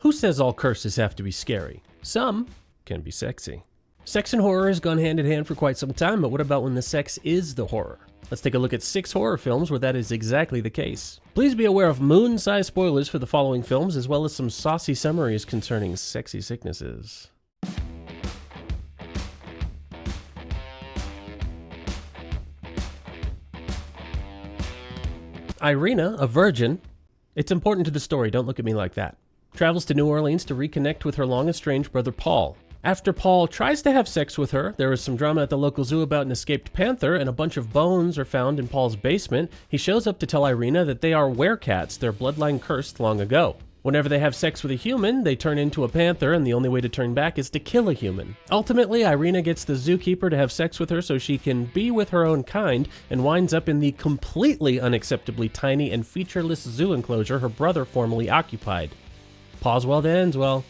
Who says all curses have to be scary? Some can be sexy. Sex and horror has gone hand in hand for quite some time, but what about when the sex is the horror? Let's take a look at 6 horror films where that is exactly the case. Please be aware of moon-sized spoilers for the following films, as well as some saucy summaries concerning sexy sicknesses. Irina, a virgin, it's important to the story, don't look at me like that, travels to New Orleans to reconnect with her long-estranged brother Paul. After Paul tries to have sex with her, there is some drama at the local zoo about an escaped panther, and a bunch of bones are found in Paul's basement. He shows up to tell Irina that they are werecats, their bloodline cursed long ago. Whenever they have sex with a human, they turn into a panther, and the only way to turn back is to kill a human. Ultimately, Irina gets the zookeeper to have sex with her so she can be with her own kind, and winds up in the completely unacceptably tiny and featureless zoo enclosure her brother formerly occupied. Pause well that ends well.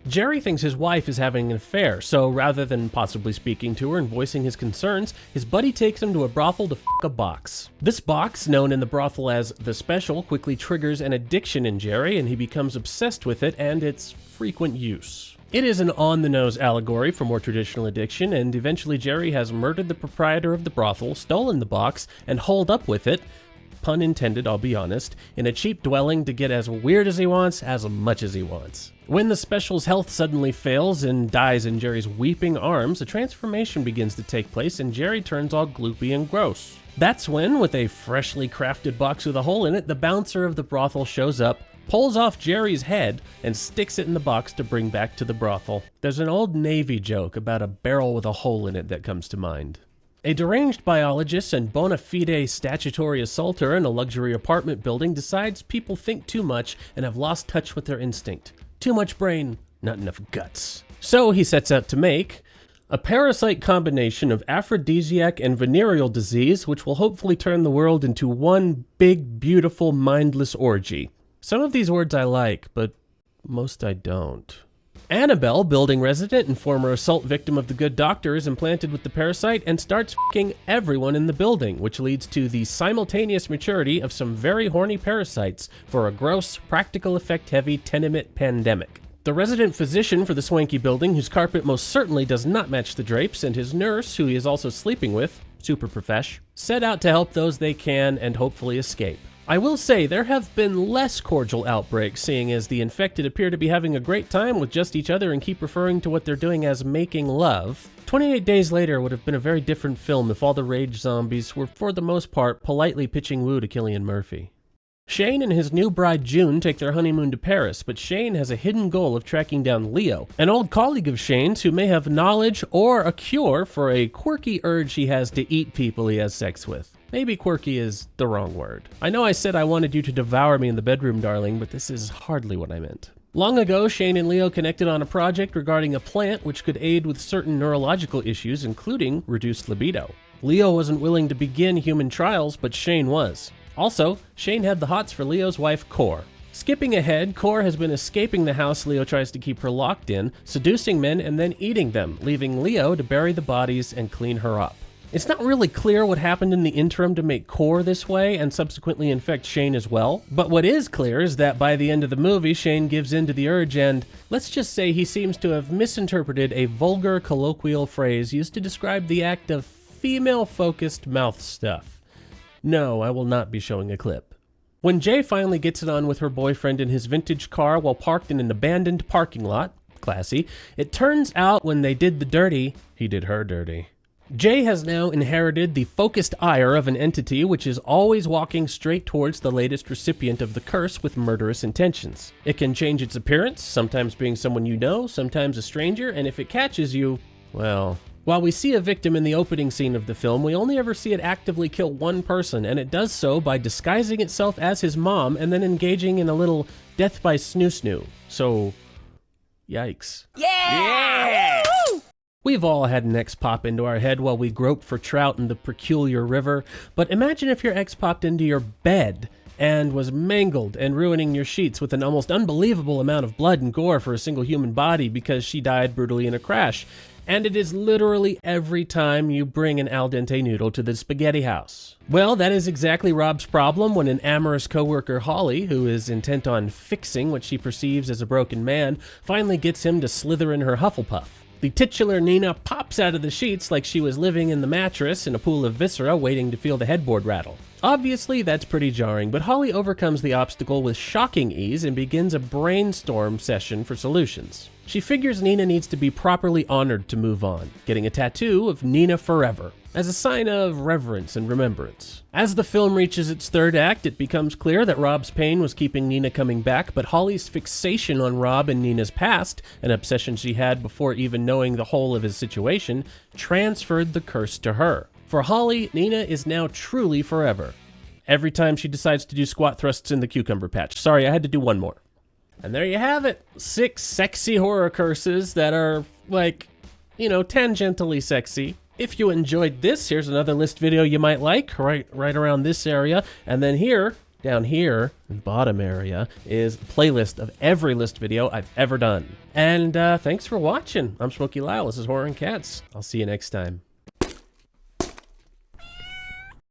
Jerry thinks his wife is having an affair, so rather than possibly speaking to her and voicing his concerns, his buddy takes him to a brothel to f*** a box. This box, known in the brothel as the Special, quickly triggers an addiction in Jerry, and he becomes obsessed with it and its frequent use. It is an on-the-nose allegory for more traditional addiction, and eventually Jerry has murdered the proprietor of the brothel, stolen the box, and holed up with it, pun intended, I'll be honest, in a cheap dwelling to get as weird as he wants, as much as he wants. When the Special's health suddenly fails and dies in Jerry's weeping arms, a transformation begins to take place and Jerry turns all gloopy and gross. That's when, with a freshly crafted box with a hole in it, the bouncer of the brothel shows up, pulls off Jerry's head, and sticks it in the box to bring back to the brothel. There's an old Navy joke about a barrel with a hole in it that comes to mind. A deranged biologist and bona fide statutory assaulter in a luxury apartment building decides people think too much and have lost touch with their instinct. Too much brain, not enough guts. So he sets out to make a parasite combination of aphrodisiac and venereal disease, which will hopefully turn the world into one big, beautiful, mindless orgy. Some of these words I like, but most I don't. Annabelle, building resident and former assault victim of the Good Doctor, is implanted with the parasite and starts f***ing everyone in the building, which leads to the simultaneous maturity of some very horny parasites for a gross, practical effect-heavy tenement pandemic. The resident physician for the swanky building, whose carpet most certainly does not match the drapes, and his nurse, who he is also sleeping with, super profesh, set out to help those they can and hopefully escape. I will say there have been less cordial outbreaks, seeing as the infected appear to be having a great time with just each other and keep referring to what they're doing as making love. 28 Days Later would have been a very different film if all the rage zombies were, for the most part, politely pitching woo to Cillian Murphy. Shane and his new bride June take their honeymoon to Paris, but Shane has a hidden goal of tracking down Leo, an old colleague of Shane's who may have knowledge or a cure for a quirky urge he has to eat people he has sex with. Maybe quirky is the wrong word. I know I said I wanted you to devour me in the bedroom, darling, but this is hardly what I meant. Long ago, Shane and Leo connected on a project regarding a plant which could aid with certain neurological issues, including reduced libido. Leo wasn't willing to begin human trials, but Shane was. Also, Shane had the hots for Leo's wife, Cor. Skipping ahead, Cor has been escaping the house Leo tries to keep her locked in, seducing men and then eating them, leaving Leo to bury the bodies and clean her up. It's not really clear what happened in the interim to make Cor this way and subsequently infect Shane as well, but what is clear is that by the end of the movie, Shane gives in to the urge and, let's just say he seems to have misinterpreted a vulgar colloquial phrase used to describe the act of female-focused mouth stuff. No, I will not be showing a clip. When Jay finally gets it on with her boyfriend in his vintage car while parked in an abandoned parking lot, classy, it turns out when they did the dirty, he did her dirty. Jay has now inherited the focused ire of an entity which is always walking straight towards the latest recipient of the curse with murderous intentions. It can change its appearance, sometimes being someone you know, sometimes a stranger, and if it catches you, well... While we see a victim in the opening scene of the film, we only ever see it actively kill one person, and it does so by disguising itself as his mom and then engaging in a little death by snoo-snoo. So, yikes. Yeah! Woo! We've all had an ex pop into our head while we grope for trout in the peculiar river, but imagine if your ex popped into your bed and was mangled and ruining your sheets with an almost unbelievable amount of blood and gore for a single human body because she died brutally in a crash. And it is literally every time you bring an al dente noodle to the spaghetti house. Well, that is exactly Rob's problem when an amorous coworker, Holly, who is intent on fixing what she perceives as a broken man, finally gets him to slither in her Hufflepuff. The titular Nina pops out of the sheets like she was living in the mattress in a pool of viscera waiting to feel the headboard rattle. Obviously, that's pretty jarring, but Holly overcomes the obstacle with shocking ease and begins a brainstorm session for solutions. She figures Nina needs to be properly honored to move on, getting a tattoo of Nina Forever, as a sign of reverence and remembrance. As the film reaches its third act, it becomes clear that Rob's pain was keeping Nina coming back, but Holly's fixation on Rob and Nina's past, an obsession she had before even knowing the whole of his situation, transferred the curse to her. For Holly, Nina is now truly forever. Every time she decides to do squat thrusts in the cucumber patch. Sorry, I had to do one more. And there you have it. 6 sexy horror curses that are, like, tangentially sexy. If you enjoyed this, here's another list video you might like, right around this area. And then here, down here, in the bottom area, is a playlist of every list video I've ever done. And thanks for watching. I'm Smokey Lyle. This is Horror and Cats. I'll see you next time.